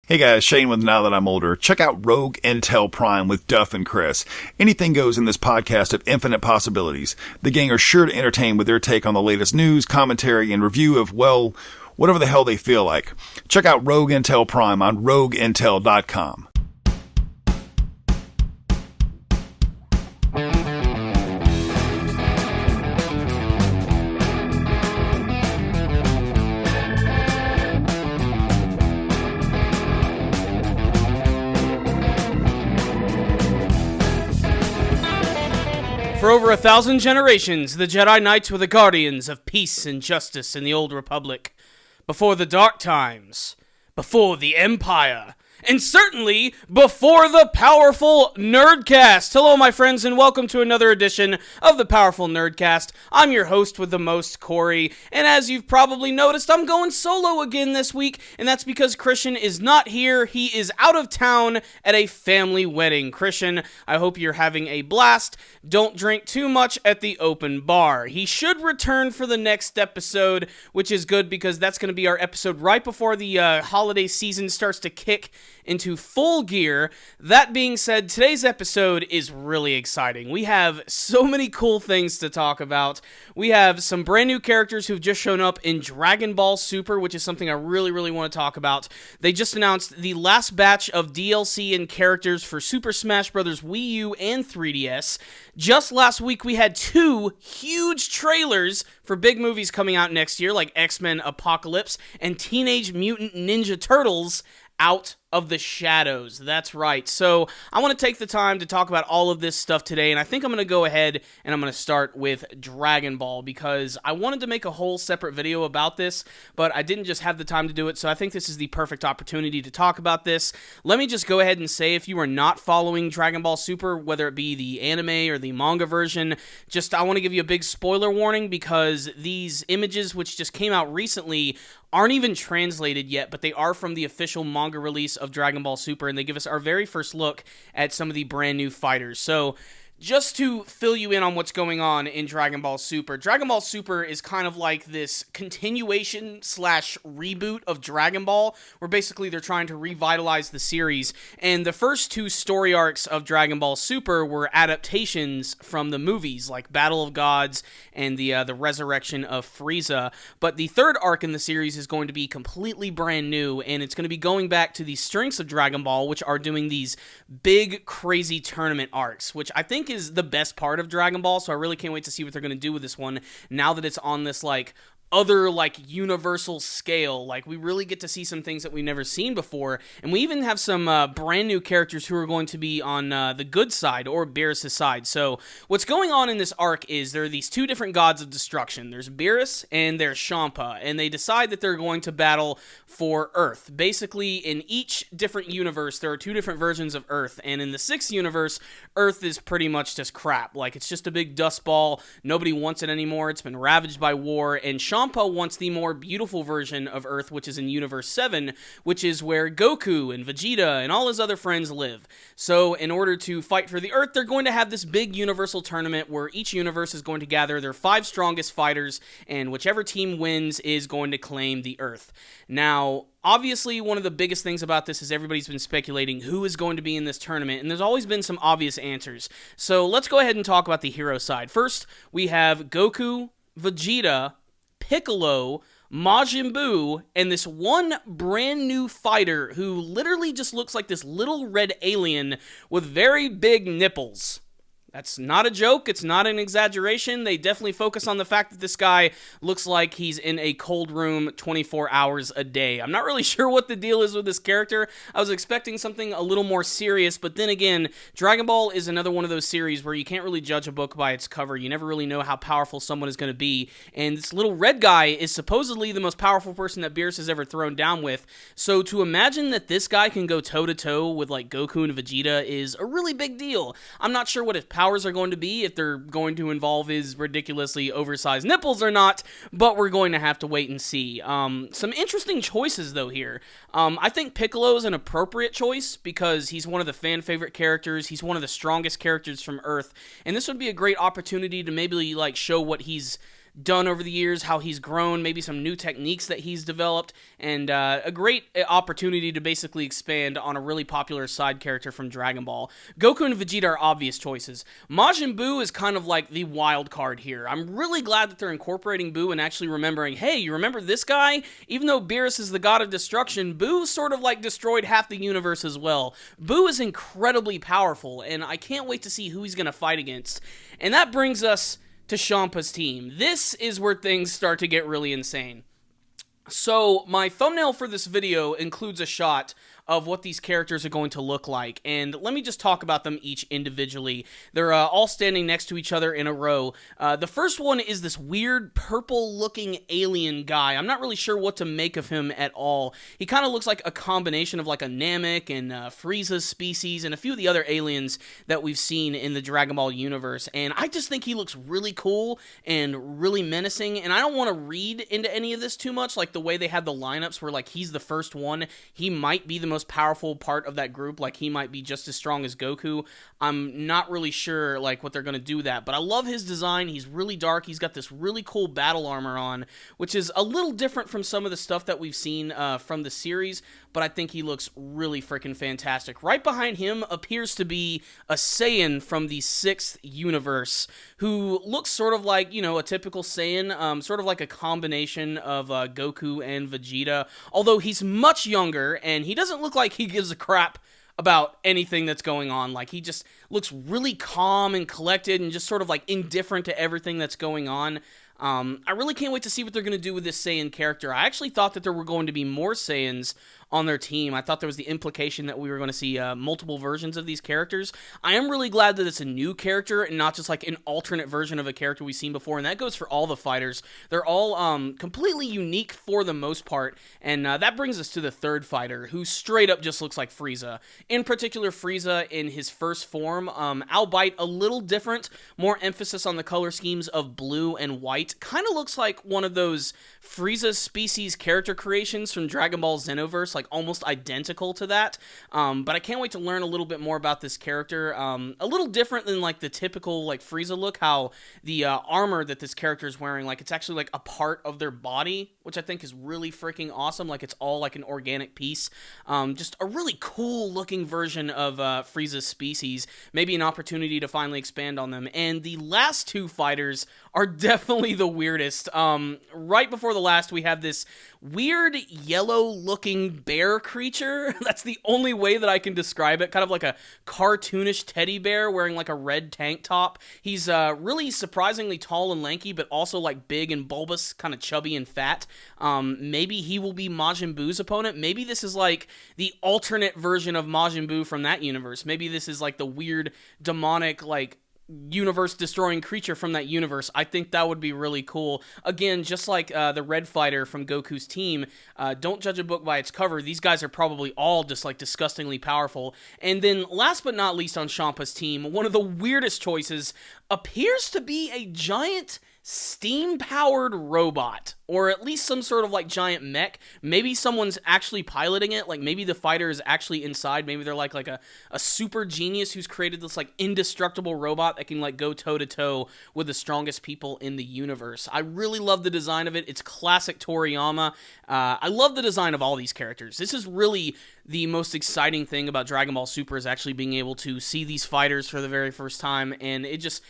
Hey guys, Shane with Now That I'm Older. Check out Rogue Intel Prime with Duff and Chris. Anything goes in this podcast of infinite possibilities. The gang are sure to entertain with their take on the latest news, commentary, and review of, well, whatever the hell they feel like. Check out Rogue Intel Prime on rogueintel.com. For over 1,000 generations, the Jedi Knights were the guardians of peace and justice in the Old Republic. Before the Dark Times, before the Empire, and certainly before the powerful Nerdcast. Hello, my friends, and welcome to another edition of the powerful Nerdcast. I'm your host with the most, Corey, and as you've probably noticed, I'm going solo again this week, and that's because Christian is not here. He is out of town at a family wedding. Christian, I hope you're having a blast. Don't drink too much at the open bar. He should return for the next episode, which is good because that's going to be our episode right before the holiday season starts to kick into full gear. That being said, today's episode is really exciting. We have so many cool things to talk about. We have some brand new characters who've just shown up in Dragon Ball Super, which is something I really want to talk about. They just announced the last batch of DLC and characters for Super Smash Bros. Wii U and 3DS. Just last week, we had two huge trailers for big movies coming out next year, like X-Men Apocalypse and Teenage Mutant Ninja Turtles Out of the Shadows. That's right. So I want to take the time to talk about all of this stuff today, and I think I'm going to go ahead and I'm going to start with Dragon Ball because I wanted to make a whole separate video about this, but I didn't just have the time to do it, so I think this is the perfect opportunity to talk about this. Let me just go ahead and say, if you are not following Dragon Ball Super, whether it be the anime or the manga version, I want to give you a big spoiler warning because these images, which just came out recently, aren't even translated yet, but they are from the official manga release of Dragon Ball Super, and they give us our very first look at some of the brand new fighters. So, just to fill you in on what's going on in Dragon Ball Super is kind of like this continuation / reboot of Dragon Ball, where basically they're trying to revitalize the series, and the first two story arcs of Dragon Ball Super were adaptations from the movies, like Battle of Gods and the Resurrection of Frieza, but the third arc in the series is going to be completely brand new, and it's going to be going back to the strengths of Dragon Ball, which are doing these big, crazy tournament arcs, which I think is the best part of Dragon Ball, so I really can't wait to see what they're going to do with this one now that it's on this other universal scale. We really get to see some things that we've never seen before, and we even have some brand new characters who are going to be on the good side, or Beerus' side. So what's going on in this arc is there are these two different gods of destruction. There's Beerus and there's Champa, and they decide that they're going to battle for Earth. Basically, in each different universe, there are two different versions of Earth, and in the 6th universe, Earth is pretty much just crap. It's just a big dust ball. Nobody wants it anymore. It's been ravaged by war, and Champa wants the more beautiful version of Earth, which is in Universe 7, which is where Goku and Vegeta and all his other friends live. So in order to fight for the Earth, they're going to have this big universal tournament where each universe is going to gather their 5 strongest fighters, and whichever team wins is going to claim the Earth. Now, obviously, one of the biggest things about this is everybody's been speculating who is going to be in this tournament, and there's always been some obvious answers. So let's go ahead and talk about the hero side. First, we have Goku, Vegeta, Piccolo, Majin Buu, and this one brand new fighter who literally just looks like this little red alien with very big nipples. That's not a joke. It's not an exaggeration. They definitely focus on the fact that this guy looks like he's in a cold room 24 hours a day. I'm not really sure what the deal is with this character. I was expecting something a little more serious, but then again, Dragon Ball is another one of those series where you can't really judge a book by its cover. You never really know how powerful someone is going to be, and this little red guy is supposedly the most powerful person that Beerus has ever thrown down with, so to imagine that this guy can go toe-to-toe with Goku and Vegeta is a really big deal. I'm not sure what his powers are going to be, if they're going to involve his ridiculously oversized nipples or not, but we're going to have to wait and see. Some interesting choices, though, here. I think Piccolo is an appropriate choice because he's one of the fan-favorite characters. He's one of the strongest characters from Earth, and this would be a great opportunity to maybe, show what he's done over the years, how he's grown, maybe some new techniques that he's developed, and a great opportunity to basically expand on a really popular side character from Dragon Ball. Goku and Vegeta are obvious choices. Majin Buu is kind of like the wild card here. I'm really glad that they're incorporating Buu and actually remembering, hey, you remember this guy? Even though Beerus is the god of destruction, Buu sort of like destroyed half the universe as well. Buu is incredibly powerful, and I can't wait to see who he's going to fight against. And that brings us to Champa's team. This is where things start to get really insane. So, my thumbnail for this video includes a shot of what these characters are going to look like, and let me just talk about them each individually. They're all standing next to each other in a row. The first one is this weird purple-looking alien guy. I'm not really sure what to make of him at all. He kind of looks like a combination of like a Namek and Frieza's species and a few of the other aliens that we've seen in the Dragon Ball universe, and I just think he looks really cool and really menacing, and I don't want to read into any of this too much, like the way they had the lineups where like he's the first one, he might be the most powerful part of that group, like he might be just as strong as Goku. I'm not really sure like what they're going to do that, but I love his design. He's really dark. He's got this really cool battle armor on, which is a little different from some of the stuff that we've seen from the series, but I think he looks really freaking fantastic. Right behind him appears to be a Saiyan from the 6th universe, who looks sort of like, you know, a typical Saiyan, sort of like a combination of Goku and Vegeta, although he's much younger, and he doesn't look like he gives a crap about anything that's going on. Like, he just looks really calm and collected and just sort of like indifferent to everything that's going on. I really can't wait to see what they're going to do with this Saiyan character. I actually thought that there were going to be more Saiyans on their team. I thought there was the implication that we were going to see multiple versions of these characters. I am really glad that it's a new character and not just like an alternate version of a character we've seen before, and that goes for all the fighters. They're all completely unique for the most part, and that brings us to the third fighter, who straight up just looks like Frieza. In particular, Frieza in his first form, albeit a little different, more emphasis on the color schemes of blue and white. Kind of looks like one of those Frieza species character creations from Dragon Ball Xenoverse, like almost identical to that. But I can't wait to learn a little bit more about this character. A little different than like the typical like Frieza look, how the armor that this character is wearing, like it's actually like a part of their body, which I think is really freaking awesome. Like it's all like an organic piece. Just a really cool looking version of Frieza's species. Maybe an opportunity to finally expand on them. And the last two fighters are definitely the weirdest. Right before the last, we have this weird yellow-looking bear creature. That's the only way that I can describe it. Kind of like a cartoonish teddy bear wearing like a red tank top. He's really surprisingly tall and lanky, but also like big and bulbous, kind of chubby and fat. Maybe he will be Majin Buu's opponent. Maybe this is like the alternate version of Majin Buu from that universe. Maybe this is like the weird demonic like universe-destroying creature from that universe. I think that would be really cool. Again, just like the Red Fighter from Goku's team, don't judge a book by its cover. These guys are probably all just like disgustingly powerful. And then last but not least on Champa's team, one of the weirdest choices appears to be a giant steam-powered robot, or at least some sort of like giant mech. Maybe someone's actually piloting it, like maybe the fighter is actually inside. Maybe they're like a super genius who's created this like indestructible robot that can like go toe-to-toe with the strongest people in the universe. I really love the design of it. It's classic Toriyama. I love the design of all these characters. This is really the most exciting thing about Dragon Ball Super, is actually being able to see these fighters for the very first time, and it just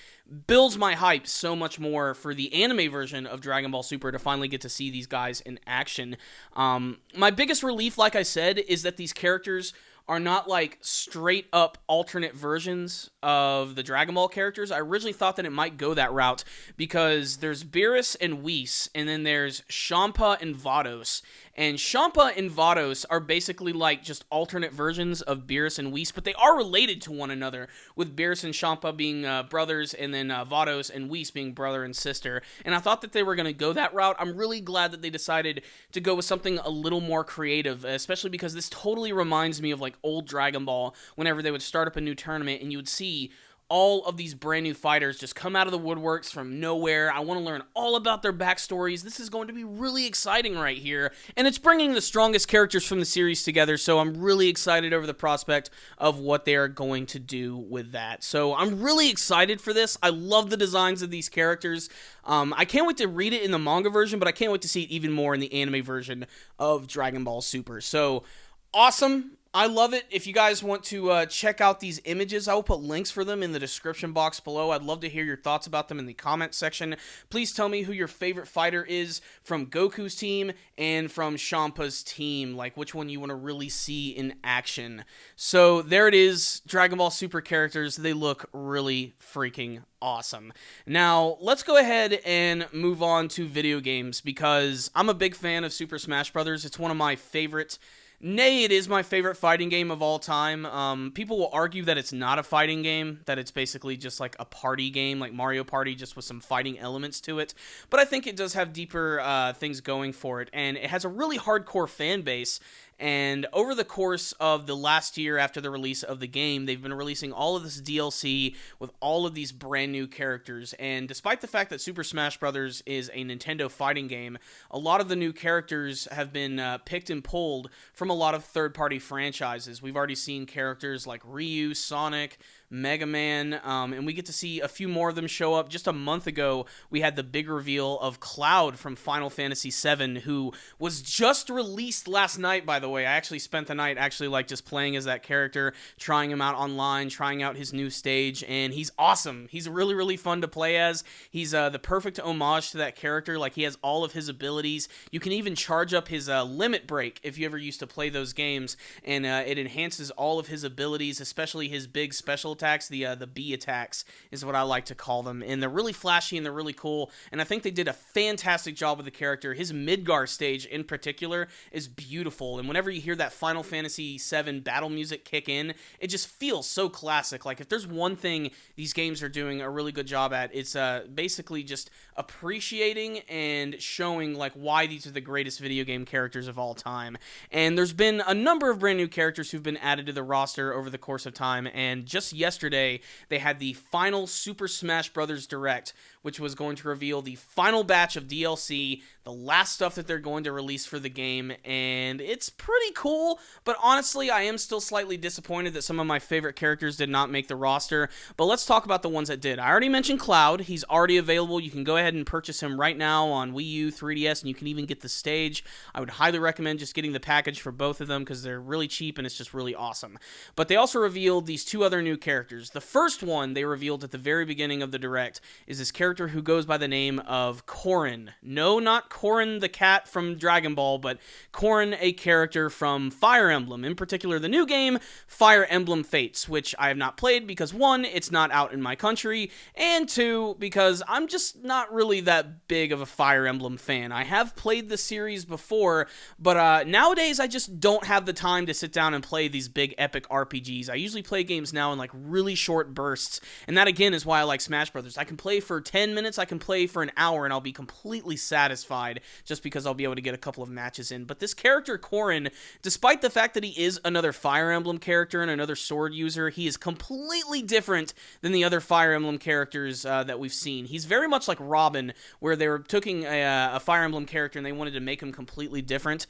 builds my hype so much more for the anime version of Dragon Ball Super to finally get to see these guys in action. My biggest relief, like I said, is that these characters are not like straight up alternate versions of the Dragon Ball characters. I originally thought that it might go that route, because there's Beerus and Whis, and then there's Champa and Vados. And Champa and Vados are basically like just alternate versions of Beerus and Whis, but they are related to one another, with Beerus and Champa being brothers, and then Vados and Whis being brother and sister. And I thought that they were going to go that route. I'm really glad that they decided to go with something a little more creative, especially because this totally reminds me of like old Dragon Ball, whenever they would start up a new tournament and you would see all of these brand new fighters just come out of the woodworks from nowhere. I want to learn all about their backstories. This is going to be really exciting right here, and it's bringing the strongest characters from the series together, so I'm really excited over the prospect of what they are going to do with that. So I'm really excited for this. I love the designs of these characters. I can't wait to read it in the manga version, but I can't wait to see it even more in the anime version of Dragon Ball Super. So awesome. I love it. If you guys want to check out these images, I will put links for them in the description box below. I'd love to hear your thoughts about them in the comments section. Please tell me who your favorite fighter is from Goku's team and from Champa's team, like which one you want to really see in action. So there it is, Dragon Ball Super characters. They look really freaking awesome. Now, let's go ahead and move on to video games, because I'm a big fan of Super Smash Bros. It's one of my favorite. Nay, it is my favorite fighting game of all time. People will argue that it's not a fighting game, that it's basically just like a party game, like Mario Party, just with some fighting elements to it. But I think it does have deeper things going for it, and it has a really hardcore fan base. And over the course of the last year after the release of the game, they've been releasing all of this DLC with all of these brand new characters. And despite the fact that Super Smash Bros. Is a Nintendo fighting game, a lot of the new characters have been picked and pulled from a lot of third-party franchises. We've already seen characters like Ryu, Sonic, Mega Man, and we get to see a few more of them show up. Just a month ago, we had the big reveal of Cloud from Final Fantasy VII, who was just released last night, by the way. I actually spent the night just playing as that character, trying him out online, trying out his new stage, and he's awesome. He's really, really fun to play as. He's the perfect homage to that character. Like, he has all of his abilities. You can even charge up his limit break if you ever used to play those games, and it enhances all of his abilities, especially his big special attacks. The B attacks is what I like to call them, and they're really flashy and they're really cool, and I think they did a fantastic job with the character. His Midgar stage in particular is beautiful, and whenever you hear that Final Fantasy VII battle music kick in, it just feels so classic. Like, if there's one thing these games are doing a really good job at, it's basically just appreciating and showing like why these are the greatest video game characters of all time. And there's been a number of brand new characters who've been added to the roster over the course of time, and just yesterday they had the final Super Smash Bros. Direct, which was going to reveal the final batch of DLC, the last stuff that they're going to release for the game, and it's pretty cool, but honestly, I am still slightly disappointed that some of my favorite characters did not make the roster. But let's talk about the ones that did. I already mentioned Cloud. He's already available. You can go ahead and purchase him right now on Wii U, 3DS, and you can even get the stage. I would highly recommend just getting the package for both of them because they're really cheap and it's just really awesome. But they also revealed these two other new characters. The first one they revealed at the very beginning of the Direct is this character who goes by the name of Corrin. No, not Corrin the cat from Dragon Ball, but Corrin, a character from Fire Emblem, in particular the new game, Fire Emblem Fates, which I have not played because, one, it's not out in my country, and two, because I'm just not really that big of a Fire Emblem fan. I have played the series before, but nowadays I just don't have the time to sit down and play these big epic RPGs. I usually play games now in like really short bursts, and that again is why I like Smash Brothers. I can play for 10 minutes, I can play for an hour, and I'll be completely satisfied just because I'll be able to get a couple of matches in. But this character, Corrin, despite the fact that he is another Fire Emblem character and another sword user, he is completely different than the other Fire Emblem characters that we've seen. He's very much like Robin, where they were taking a Fire Emblem character and they wanted to make him completely different.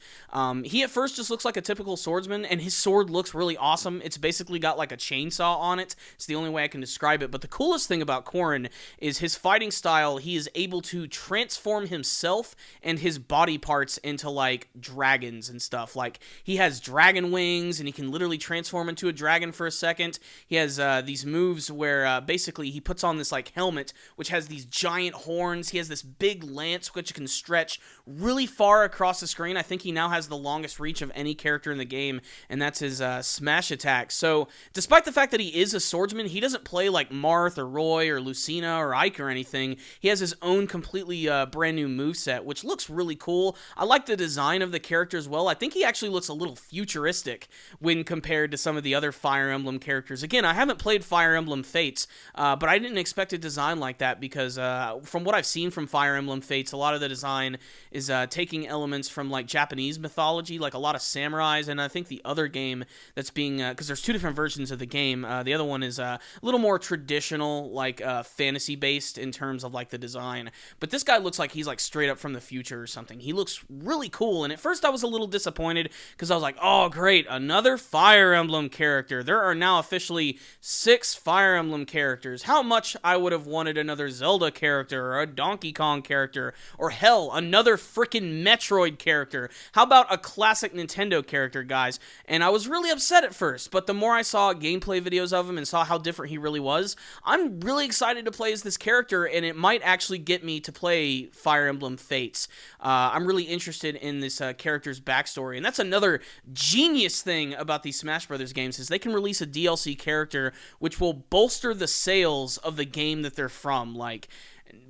He at first just looks like a typical swordsman, and his sword looks really awesome. It's basically got like a chainsaw on it. It's the only way I can describe it. But the coolest thing about Corrin is his fighting style. He is able to transform himself and his body parts into like dragons and stuff. Like, he has dragon wings and he can literally transform into a dragon for a second. He has these moves where basically he puts on this like helmet which has these giant horns. He has this big lance which can stretch really far across the screen. I think he now has the longest reach of any character in the game, and that's his smash attack. So despite the fact that he is a swordsman, he doesn't play like Marth or Roy or Lucina or Ike or anything. He has his own completely brand new moveset, which looks really cool. I like the design of the character as well. I think he actually actually looks a little futuristic when compared to some of the other Fire Emblem characters. Again, I haven't played Fire Emblem Fates, but I didn't expect a design like that because from what I've seen from Fire Emblem Fates, a lot of the design is taking elements from like Japanese mythology, like a lot of samurais, and I think the other game that's being, because there's two different versions of the game, the other one is a little more traditional, like fantasy-based in terms of like the design, but this guy looks like he's like straight up from the future or something. He looks really cool, and at first I was a little disappointed because I was like, oh great, another Fire Emblem character. There are now officially 6 Fire Emblem characters. How much I would have wanted another Zelda character or a Donkey Kong character, or hell, another freaking Metroid character. How about a classic Nintendo character, guys? And I was really upset at first, but the more I saw gameplay videos of him and saw how different he really was, I'm really excited to play as this character, and it might actually get me to play Fire Emblem Fates. I'm really interested in this character's backstory, and that's another genius thing about these Smash Brothers games is they can release a DLC character which will bolster the sales of the game that they're from. Like,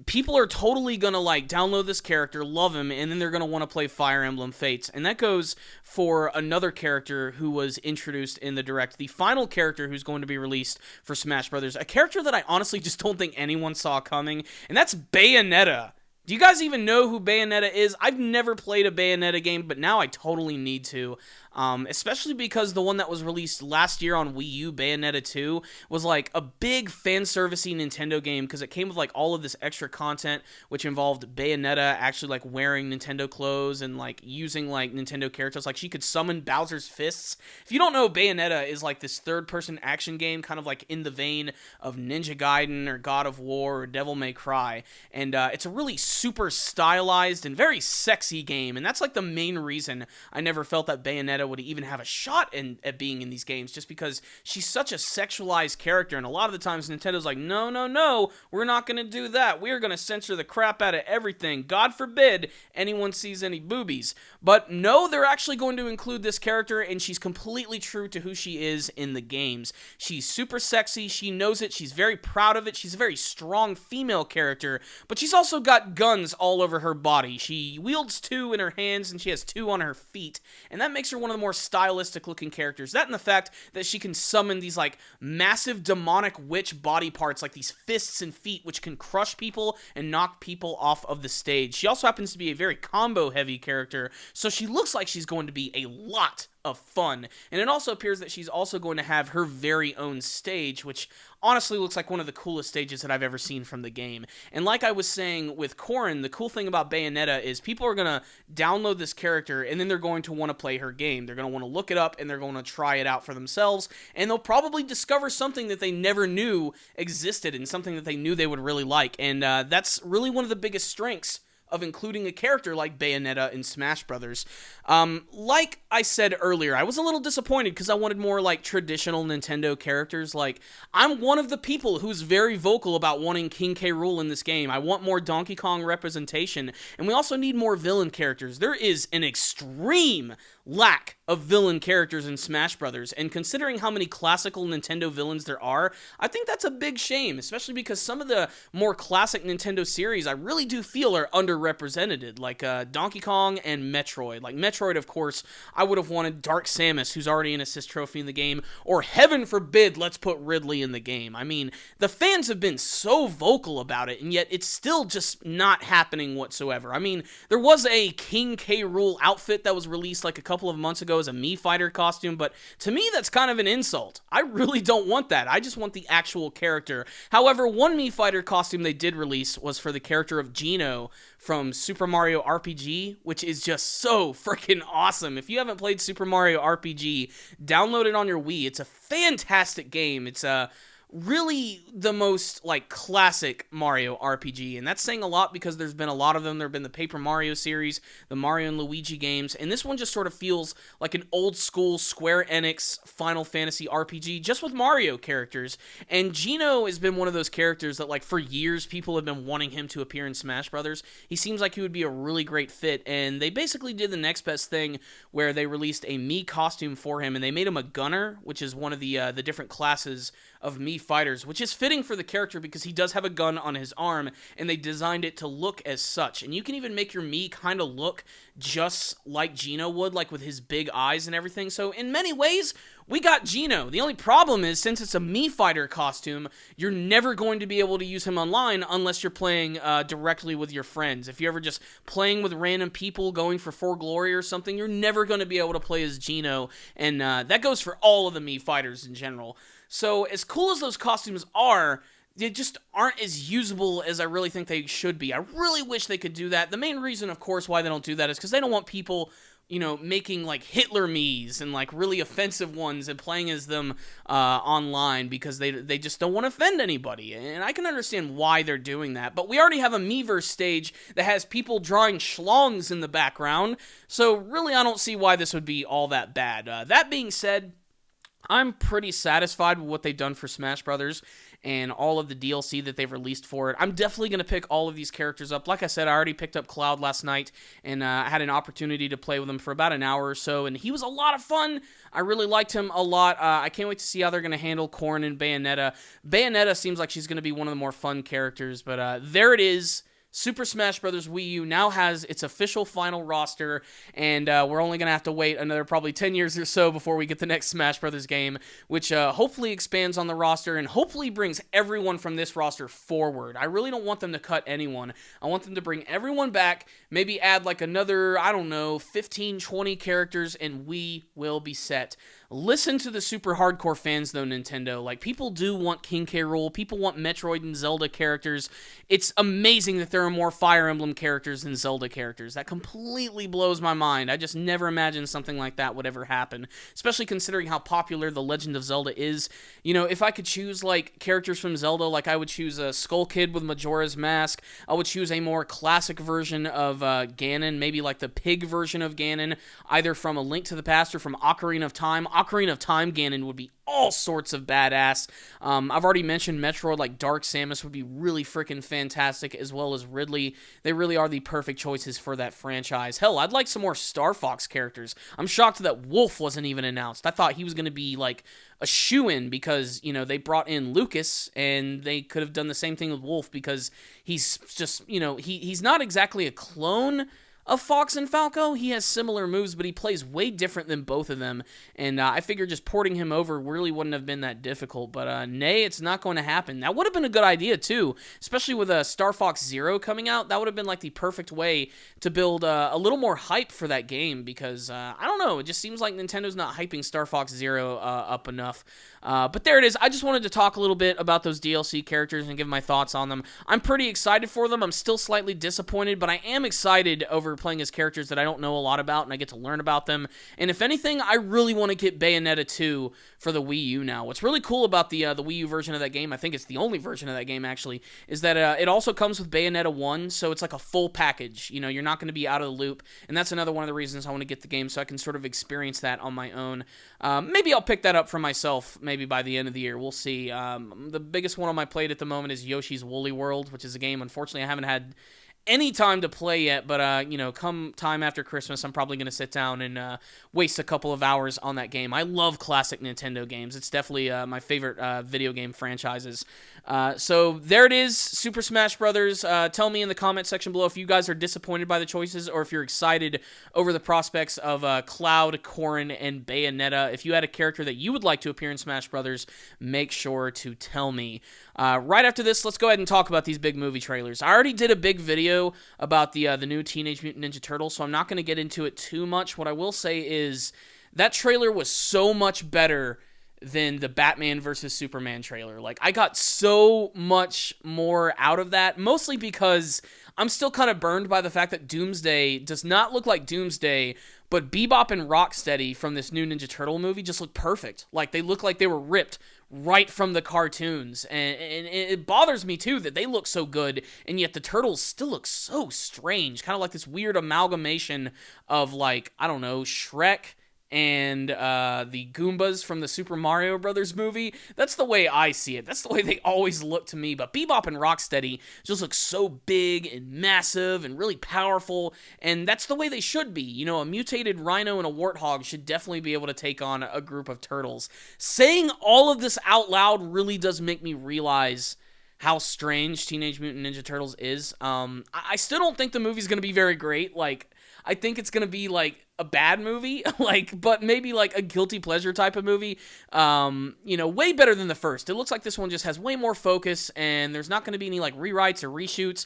people are totally gonna like download this character, love him, and then they're gonna want to play Fire Emblem Fates. And that goes for another character who was introduced in the Direct, the final character who's going to be released for Smash Brothers, a character that I honestly just don't think anyone saw coming, and that's Bayonetta. Do you guys even know who Bayonetta is? I've never played a Bayonetta game, but now I totally need to. Especially because the one that was released last year on Wii U, Bayonetta 2, was like a big fan-servicey Nintendo game because it came with like all of this extra content, which involved Bayonetta actually like wearing Nintendo clothes and like using like Nintendo characters. Like she could summon Bowser's fists. If you don't know, Bayonetta is like this third-person action game, kind of like in the vein of Ninja Gaiden or God of War or Devil May Cry. And it's a really super stylized and very sexy game, and that's like the main reason I never felt that Bayonetta would even have a shot at being in these games, just because she's such a sexualized character, and a lot of the times Nintendo's like, no, we're not going to do that. We're going to censor the crap out of everything. God forbid anyone sees any boobies. But no, they're actually going to include this character, and she's completely true to who she is in the games. She's super sexy, she knows it, she's very proud of it, she's a very strong female character, but she's also got guns all over her body. She wields 2 in her hands, and she has 2 on her feet, and that makes her one of the more stylistic looking characters. That and the fact that she can summon these like massive demonic witch body parts, like these fists and feet, which can crush people and knock people off of the stage. She also happens to be a very combo heavy character, so she looks like she's going to be a lot of fun. And it also appears that she's also going to have her very own stage, which honestly looks like one of the coolest stages that I've ever seen from the game. And like I was saying with Corrin, the cool thing about Bayonetta is people are going to download this character, and then they're going to want to play her game. They're going to want to look it up, and they're going to try it out for themselves, and they'll probably discover something that they never knew existed, and something that they knew they would really like. And that's really one of the biggest strengths of including a character like Bayonetta in Smash Brothers. Like I said earlier, I was a little disappointed because I wanted more like traditional Nintendo characters. Like, I'm one of the people who's very vocal about wanting King K. Rool in this game. I want more Donkey Kong representation, and we also need more villain characters. There is an extreme lack of villain characters in Smash Brothers, and considering how many classical Nintendo villains there are, I think that's a big shame, especially because some of the more classic Nintendo series I really do feel are underrepresented, like Donkey Kong and Metroid. Like Metroid, of course, I would have wanted Dark Samus, who's already an assist trophy in the game, or heaven forbid, let's put Ridley in the game. I mean, the fans have been so vocal about it, and yet it's still just not happening whatsoever. I mean, there was a King K. Rool outfit that was released like a couple of months ago as a Mii Fighter costume, but to me that's kind of an insult. I really don't want that. I just want the actual character. However, one Mii Fighter costume they did release was for the character of Geno from Super Mario RPG, which is just so freaking awesome. If you haven't played Super Mario RPG, download it on your Wii. It's a fantastic game. It's really the most like classic Mario RPG, and that's saying a lot because there's been a lot of them. There have been the Paper Mario series, the Mario and Luigi games, and this one just sort of feels like an old school Square Enix Final Fantasy RPG just with Mario characters. And Geno has been one of those characters that like for years people have been wanting him to appear in Smash Brothers. He seems like he would be a really great fit, and they basically did the next best thing where they released a Mii costume for him, and they made him a gunner, which is one of the different classes of Mii Mii fighters, which is fitting for the character because he does have a gun on his arm, and they designed it to look as such. And you can even make your Mii kind of look just like Gino would, like with his big eyes and everything. So in many ways, we got Gino. The only problem is, since it's a Mii fighter costume, you're never going to be able to use him online unless you're playing directly with your friends. If you're ever just playing with random people going for For Glory or something, you're never going to be able to play as Gino, and that goes for all of the Mii fighters in general. So as cool as those costumes are, they just aren't as usable as I really think they should be. I really wish they could do that. The main reason, of course, why they don't do that is because they don't want people, you know, making like Hitler Mii's and like really offensive ones and playing as them online, because they just don't want to offend anybody. And I can understand why they're doing that. But we already have a Miiverse stage that has people drawing schlongs in the background. So really, I don't see why this would be all that bad. That being said, I'm pretty satisfied with what they've done for Smash Brothers and all of the DLC that they've released for it. I'm definitely going to pick all of these characters up. Like I said, I already picked up Cloud last night, and I had an opportunity to play with him for about an hour or so, and he was a lot of fun. I really liked him a lot. I can't wait to see how they're going to handle Corrin and Bayonetta. Bayonetta seems like she's going to be one of the more fun characters, but there it is. Super Smash Bros. Wii U now has its official final roster, and we're only going to have to wait another probably 10 years or so before we get the next Smash Bros. Game, which hopefully expands on the roster and hopefully brings everyone from this roster forward. I really don't want them to cut anyone. I want them to bring everyone back, maybe add like another, I don't know, 15, 20 characters, and we will be set. Listen to the super hardcore fans, though, Nintendo. Like, people do want King K. Rool. People want Metroid and Zelda characters. It's amazing that there are more Fire Emblem characters than Zelda characters. That completely blows my mind. I just never imagined something like that would ever happen, especially considering how popular The Legend of Zelda is. You know, if I could choose, like, characters from Zelda, like, I would choose a Skull Kid with Majora's Mask. I would choose a more classic version of Ganon, maybe like the pig version of Ganon, either from A Link to the Past or from Ocarina of Time. Ocarina of Time Ganon would be all sorts of badass. I've already mentioned Metroid, like Dark Samus would be really freaking fantastic, as well as Ridley. They really are the perfect choices for that franchise. Hell, I'd like some more Star Fox characters. I'm shocked that Wolf wasn't even announced. I thought he was going to be like a shoo-in because, you know, they brought in Lucas, and they could have done the same thing with Wolf because he's just, you know, he's not exactly a clone of Fox and Falco. He has similar moves, but he plays way different than both of them, and I figured just porting him over really wouldn't have been that difficult, but nay, it's not going to happen. That would have been a good idea, too, especially with Star Fox Zero coming out. That would have been like the perfect way to build a little more hype for that game, because, I don't know, it just seems like Nintendo's not hyping Star Fox Zero up enough. But there it is. I just wanted to talk a little bit about those DLC characters and give my thoughts on them. I'm pretty excited for them. I'm still slightly disappointed, but I am excited over playing as characters that I don't know a lot about, and I get to learn about them. And if anything, I really want to get Bayonetta 2 for the Wii U now. What's really cool about the Wii U version of that game, I think it's the only version of that game actually, is that it also comes with Bayonetta 1, so it's like a full package. You know, you're not going to be out of the loop, and that's another one of the reasons I want to get the game, so I can sort of experience that on my own. Maybe I'll pick that up for myself maybe by the end of the year. We'll see. The biggest one on my plate at the moment is Yoshi's Woolly World, which is a game, unfortunately, I haven't had any time to play yet, but you know, come time after Christmas, I'm probably going to sit down and waste a couple of hours on that game. I love classic Nintendo games. It's definitely my favorite video game franchises. So there it is, Super Smash Brothers. Tell me in the comment section below if you guys are disappointed by the choices or if you're excited over the prospects of Cloud, Corrin, and Bayonetta. If you had a character that you would like to appear in Smash Brothers, make sure to tell me. Right after this, let's go ahead and talk about these big movie trailers. I already did a big video about the new Teenage Mutant Ninja Turtles, so I'm not going to get into it too much. What I will say is that trailer was so much better than the Batman vs. Superman trailer. Like, I got so much more out of that, mostly because I'm still kind of burned by the fact that Doomsday does not look like Doomsday, but Bebop and Rocksteady from this new Ninja Turtle movie just look perfect. Like, they look like they were ripped right from the cartoons, and it bothers me too that they look so good, and yet the turtles still look so strange, kind of like this weird amalgamation of, like, I don't know, Shrek and the Goombas from the Super Mario Brothers movie. That's the way I see it. That's the way they always look to me. But Bebop and Rocksteady just look so big and massive and really powerful, and that's the way they should be. You know, a mutated rhino and a warthog should definitely be able to take on a group of turtles. Saying all of this out loud really does make me realize how strange Teenage Mutant Ninja Turtles is. I still don't think the movie's going to be very great. Like, I think it's going to be, like, a bad movie, like, but maybe like a guilty pleasure type of movie. You know, way better than the first. It looks like this one just has way more focus, and there's not going to be any like rewrites or reshoots.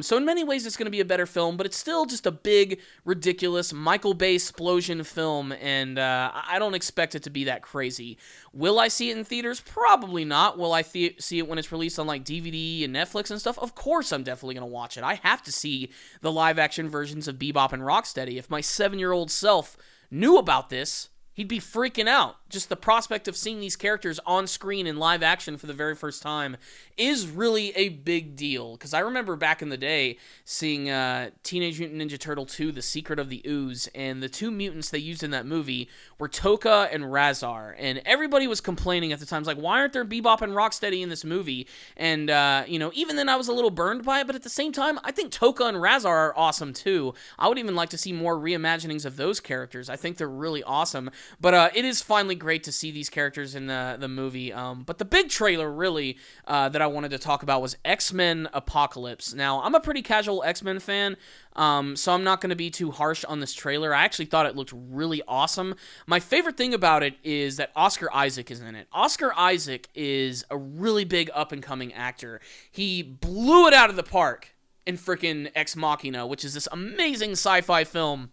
So in many ways, it's going to be a better film, but it's still just a big, ridiculous Michael Bay explosion film, and I don't expect it to be that crazy. Will I see it in theaters? Probably not. Will I see it when it's released on like DVD and Netflix and stuff? Of course, I'm definitely going to watch it. I have to see the live action versions of Bebop and Rocksteady. If my 7-year-old self knew about this, he'd be freaking out. Just the prospect of seeing these characters on screen in live action for the very first time is really a big deal. Because I remember back in the day seeing Teenage Mutant Ninja Turtle 2, The Secret of the Ooze, and the two mutants they used in that movie were Toka and Razar. And everybody was complaining at the time, like, why aren't there Bebop and Rocksteady in this movie? And, you know, even then I was a little burned by it, but at the same time, I think Toka and Razar are awesome too. I would even like to see more reimaginings of those characters. I think they're really awesome. But it is finally great to see these characters in the movie. But the big trailer, really, that I wanted to talk about was X-Men Apocalypse. Now, I'm a pretty casual X-Men fan, so I'm not going to be too harsh on this trailer. I actually thought it looked really awesome. My favorite thing about it is that Oscar Isaac is in it. Oscar Isaac is a really big up-and-coming actor. He blew it out of the park in frickin' Ex Machina, which is this amazing sci-fi film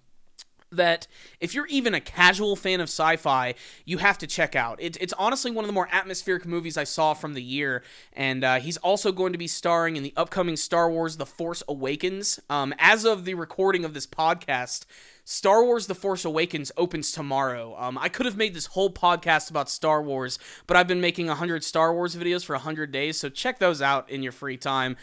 that if you're even a casual fan of sci-fi, you have to check out. It's honestly one of the more atmospheric movies I saw from the year, and he's also going to be starring in the upcoming Star Wars The Force Awakens. As of the recording of this podcast, Star Wars The Force Awakens opens tomorrow. I could have made this whole podcast about Star Wars, but I've been making 100 Star Wars videos for 100 days, so check those out in your free time.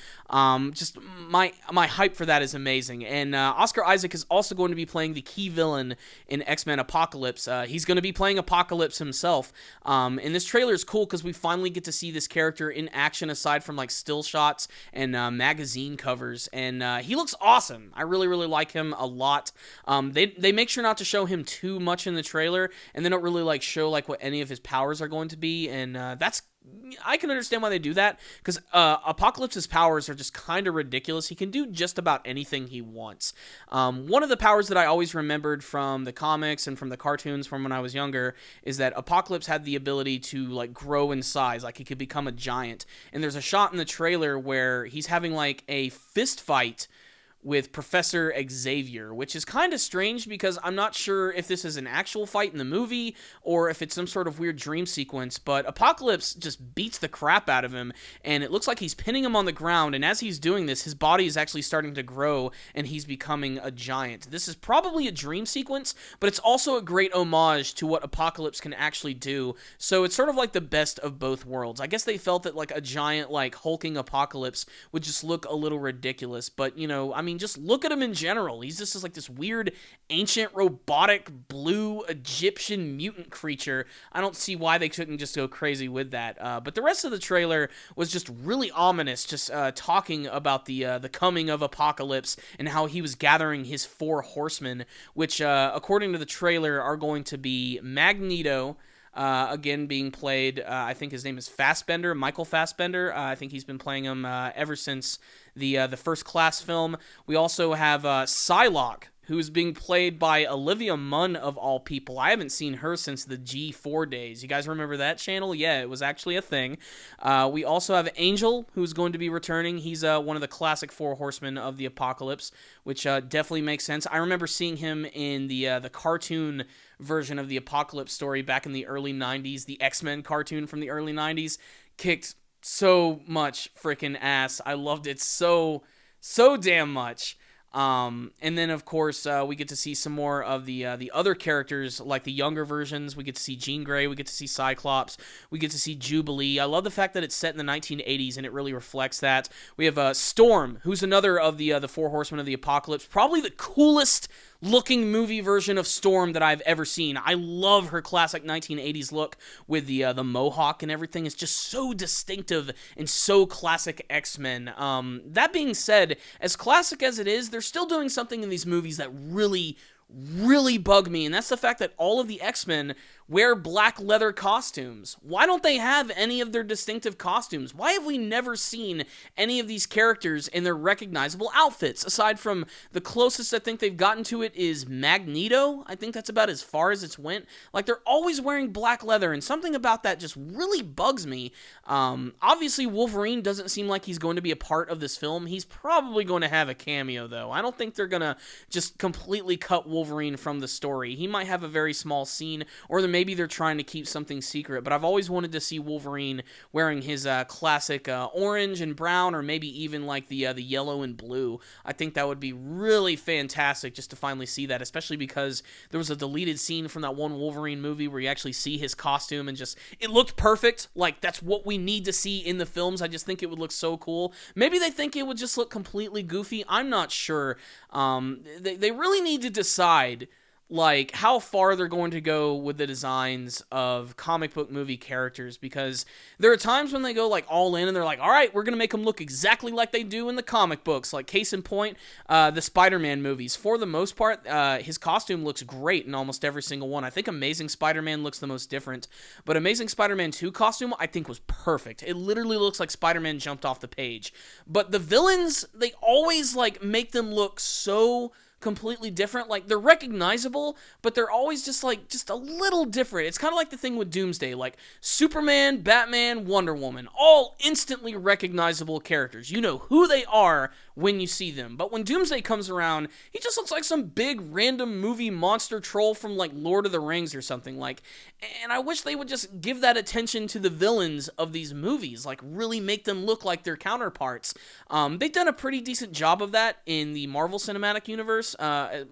Just my hype for that is amazing. And Oscar Isaac is also going to be playing the key villain in X-Men Apocalypse. He's going to be playing Apocalypse himself. And this trailer is cool because we finally get to see this character in action aside from like still shots and magazine covers. And he looks awesome. I really, really like him a lot. They make sure not to show him too much in the trailer, and they don't really like show like what any of his powers are going to be, and I can understand why they do that, because Apocalypse's powers are just kind of ridiculous. He can do just about anything he wants. One of the powers that I always remembered from the comics and from the cartoons from when I was younger is that Apocalypse had the ability to like grow in size, like he could become a giant. And there's a shot in the trailer where he's having like a fist fight with Professor Xavier, which is kind of strange because I'm not sure if this is an actual fight in the movie or if it's some sort of weird dream sequence, but Apocalypse just beats the crap out of him, and it looks like he's pinning him on the ground, and as he's doing this, his body is actually starting to grow, and he's becoming a giant. This is probably a dream sequence, but it's also a great homage to what Apocalypse can actually do, so it's sort of like the best of both worlds. I guess they felt that like a giant, like, hulking Apocalypse would just look a little ridiculous, but, you know, I mean, just look at him in general. He's just like this weird, ancient, robotic, blue, Egyptian mutant creature. I don't see why they couldn't just go crazy with that. But the rest of the trailer was just really ominous, just talking about the coming of Apocalypse and how he was gathering his 4 horsemen, which, according to the trailer, are going to be Magneto, again being played, I think his name is Fassbender, Michael Fassbender. I think he's been playing him ever since the First Class film. We also have Psylocke, who's being played by Olivia Munn, of all people. I haven't seen her since the G4 days. You guys remember that channel? Yeah, it was actually a thing. We also have Angel, who's going to be returning. He's one of the classic 4 horsemen of the Apocalypse, which definitely makes sense. I remember seeing him in the cartoon version of the Apocalypse story back in the early 90s. The X-Men cartoon from the early 90s kicked so much freaking ass. I loved it so damn much. And then, of course, we get to see some more of the other characters, like the younger versions. We get to see Jean Grey. We get to see Cyclops. We get to see Jubilee. I love the fact that it's set in the 1980s, and it really reflects that. We have Storm, who's another of the Four Horsemen of the Apocalypse. Probably the coolest looking movie version of Storm that I've ever seen. I love her classic 1980s look with the mohawk and everything. It's just so distinctive and so classic X-Men. That being said, as classic as it is, they're still doing something in these movies that really bug me, and that's the fact that all of the X-Men wear black leather costumes. Why don't they have any of their distinctive costumes? Why have we never seen any of these characters in their recognizable outfits? Aside from the closest I think they've gotten to it is Magneto. I think that's about as far as it's went. Like, they're always wearing black leather, and something about that just really bugs me. Obviously, Wolverine doesn't seem like he's going to be a part of this film. He's probably going to have a cameo, though. I don't think they're going to just completely cut Wolverine from the story. He might have a very small scene, or maybe they're trying to keep something secret, but I've always wanted to see Wolverine wearing his classic orange and brown, or maybe even like the yellow and blue. I think that would be really fantastic just to finally see that, especially because there was a deleted scene from that one Wolverine movie where you actually see his costume and just, it looked perfect. Like, that's what we need to see in the films. I just think it would look so cool. Maybe they think it would just look completely goofy. I'm not sure. They really need to decide like how far they're going to go with the designs of comic book movie characters, because there are times when they go like all in and they're like, all right, we're going to make them look exactly like they do in the comic books. Like, case in point, the Spider-Man movies. For the most part, his costume looks great in almost every single one. I think Amazing Spider-Man looks the most different, but Amazing Spider-Man 2 costume I think was perfect. It literally looks like Spider-Man jumped off the page. But the villains, they always like make them look so completely different. Like, they're recognizable, but they're always just like just a little different. It's kind of like the thing with Doomsday, like Superman, Batman, Wonder Woman, all instantly recognizable characters. You know who they are when you see them. But when Doomsday comes around, he just looks like some big random movie monster troll from like Lord of the Rings or something. Like, and I wish they would just give that attention to the villains of these movies, like really make them look like their counterparts. They've done a pretty decent job of that in the Marvel Cinematic Universe,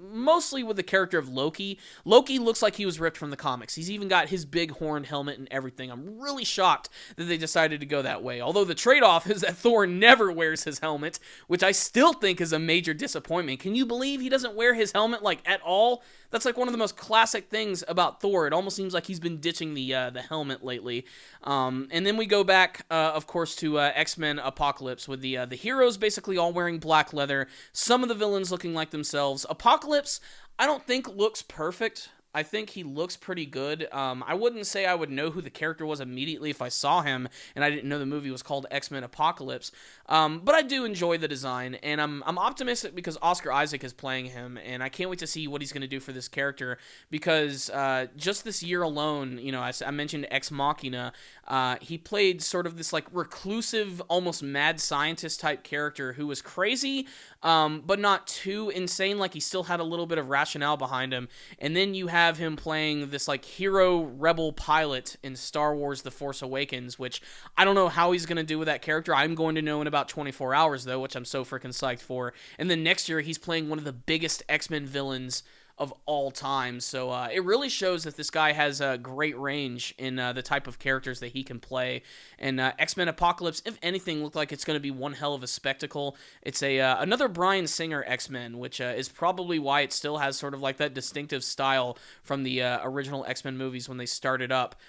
mostly with the character of Loki. Loki looks like he was ripped from the comics. He's even got his big horned helmet and everything. I'm really shocked that they decided to go that way. Although the trade-off is that Thor never wears his helmet, which I still think is a major disappointment. Can you believe he doesn't wear his helmet like at all? That's like one of the most classic things about Thor. It almost seems like he's been ditching the helmet lately. And then we go back, of course, to X-Men Apocalypse with the heroes basically all wearing black leather. Some of the villains looking like themselves. Apocalypse, I don't think looks perfect. I think he looks pretty good. I wouldn't say I would know who the character was immediately if I saw him and I didn't know the movie was called X-Men Apocalypse. But I do enjoy the design, and I'm optimistic because Oscar Isaac is playing him, and I can't wait to see what he's going to do for this character, because just this year alone, you know, I mentioned Ex Machina, he played sort of this like reclusive, almost mad scientist type character who was crazy, but not too insane. Like, he still had a little bit of rationale behind him. And then you have him playing this like hero rebel pilot in Star Wars The Force Awakens, which I don't know how he's going to do with that character. I'm going to know in about 24 hours though, which I'm so freaking psyched for. And then next year he's playing one of the biggest X-Men villains of all time. So it really shows that this guy has a great range in the type of characters that he can play. And X-Men Apocalypse, if anything, looked like it's going to be one hell of a spectacle. It's another Bryan Singer X-Men, which is probably why it still has sort of like that distinctive style from the original X-Men movies when they started up.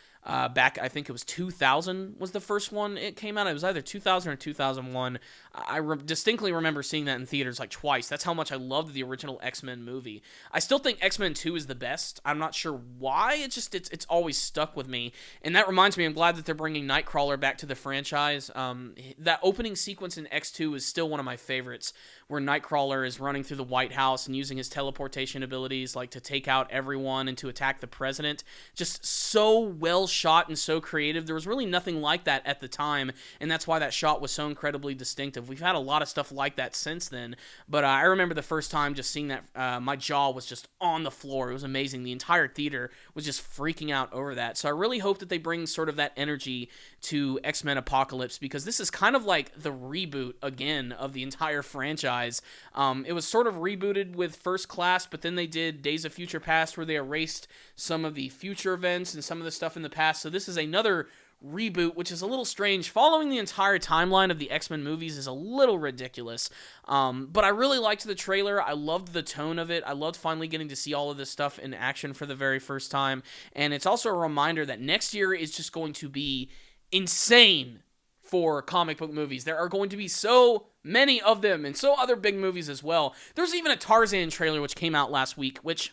Back, I think it was 2000 was the first one it came out. It was either 2000 or 2001. I distinctly remember seeing that in theaters like twice. That's how much I loved the original X-Men movie. I still think X-Men 2 is the best. I'm not sure why. It's always stuck with me. And that reminds me, I'm glad that they're bringing Nightcrawler back to the franchise. That opening sequence in X2 is still one of my favorites, where Nightcrawler is running through the White House and using his teleportation abilities like to take out everyone and to attack the president. Just so well shot and so creative. There was really nothing like that at the time, and that's why that shot was so incredibly distinctive. We've had a lot of stuff like that since then, but I remember the first time just seeing that, my jaw was just on the floor. It was amazing. The entire theater was just freaking out over that. So I really hope that they bring sort of that energy to X-Men Apocalypse, because this is kind of like the reboot again of the entire franchise. It was sort of rebooted with First Class, but then they did Days of Future Past, where they erased some of the future events and some of the stuff in the past. So this is another reboot, which is a little strange. Following the entire timeline of the X-Men movies is a little ridiculous. But I really liked the trailer. I loved the tone of it. I loved finally getting to see all of this stuff in action for the very first time. And it's also a reminder that next year is just going to be insane for comic book movies. There are going to be so many of them, and so other big movies as well. There's even a Tarzan trailer which came out last week, which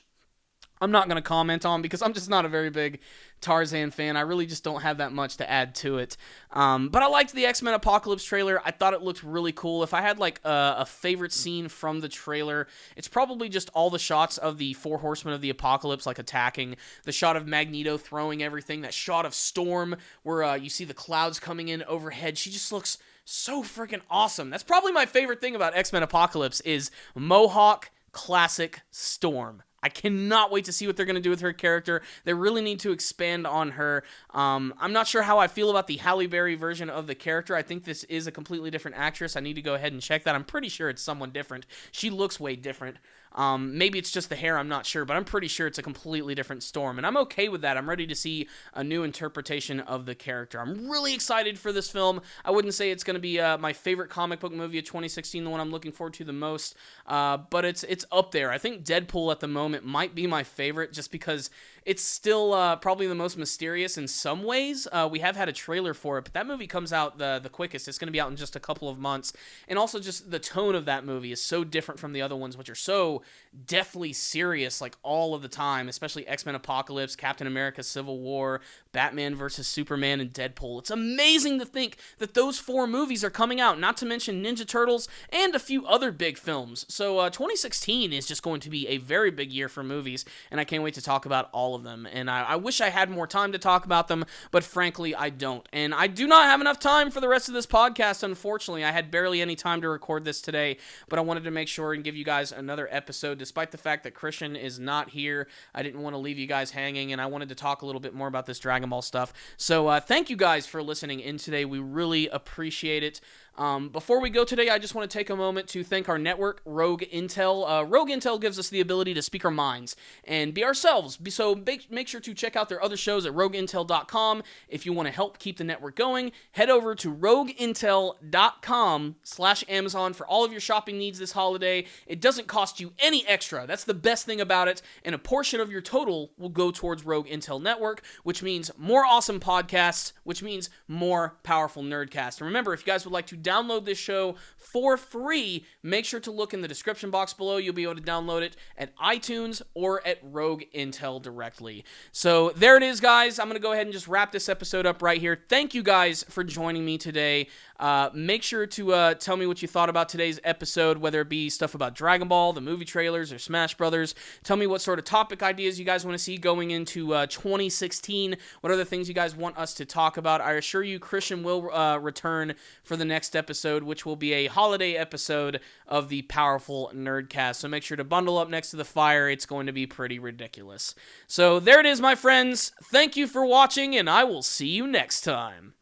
I'm not going to comment on because I'm just not a very big Tarzan fan. I really just don't have that much to add to it. But I liked the X-Men Apocalypse trailer. I thought it looked really cool. If I had like a favorite scene from the trailer, it's probably just all the shots of the Four Horsemen of the Apocalypse like attacking, the shot of Magneto throwing everything, that shot of Storm where you see the clouds coming in overhead. She just looks so freaking awesome. That's probably my favorite thing about X-Men Apocalypse is Mohawk Classic Storm. I cannot wait to see what they're going to do with her character. They really need to expand on her. I'm not sure how I feel about the Halle Berry version of the character. I think this is a completely different actress. I need to go ahead and check that. I'm pretty sure it's someone different. She looks way different. Maybe it's just the hair, I'm not sure, but I'm pretty sure it's a completely different Storm, and I'm okay with that. I'm ready to see a new interpretation of the character. I'm really excited for this film. I wouldn't say it's going to be my favorite comic book movie of 2016, the one I'm looking forward to the most, but it's up there. I think Deadpool at the moment might be my favorite, just because it's still probably the most mysterious in some ways. We have had a trailer for it, but that movie comes out the quickest. It's going to be out in just a couple of months, and also just the tone of that movie is so different from the other ones, which are so deathly serious like all of the time, especially X-Men Apocalypse, Captain America Civil War, Batman vs. Superman, and Deadpool. It's amazing to think that those 4 movies are coming out, not to mention Ninja Turtles and a few other big films. So 2016 is just going to be a very big year for movies, and I can't wait to talk about all of them. And I wish I had more time to talk about them, but frankly, I don't. And I do not have enough time for the rest of this podcast, unfortunately. I had barely any time to record this today, but I wanted to make sure and give you guys another episode. Despite the fact that Christian is not here, I didn't want to leave you guys hanging, and I wanted to talk a little bit more about this Dragon Ball stuff. So thank you guys for listening in today. We really appreciate it. Before we go today, I just want to take a moment to thank our network, Rogue Intel. Rogue Intel gives us the ability to speak our minds and be ourselves. So make sure to check out their other shows at rogueintel.com. If you want to help keep the network going, head over to rogueintel.com/Amazon for all of your shopping needs this holiday. It doesn't cost you any extra. That's the best thing about it. And a portion of your total will go towards Rogue Intel Network, which means more awesome podcasts, which means more powerful Nerdcast. And remember, if you guys would like to download this show for free, make sure to look in the description box below. You'll be able to download it at iTunes or at Rogue Intel directly. So there it is, guys. I'm going to go ahead and just wrap this episode up right here. Thank you guys for joining me today. Make sure to tell me what you thought about today's episode, whether it be stuff about Dragon Ball, the movie trailers, or Smash Brothers. Tell me what sort of topic ideas you guys want to see going into 2016. What other things you guys want us to talk about. I assure you Christian will return for the next episode, which will be a holiday episode of the powerful Nerdcast. So make sure to bundle up next to the fire. It's going to be pretty ridiculous. So there it is, my friends. Thank you for watching, and I will see you next time.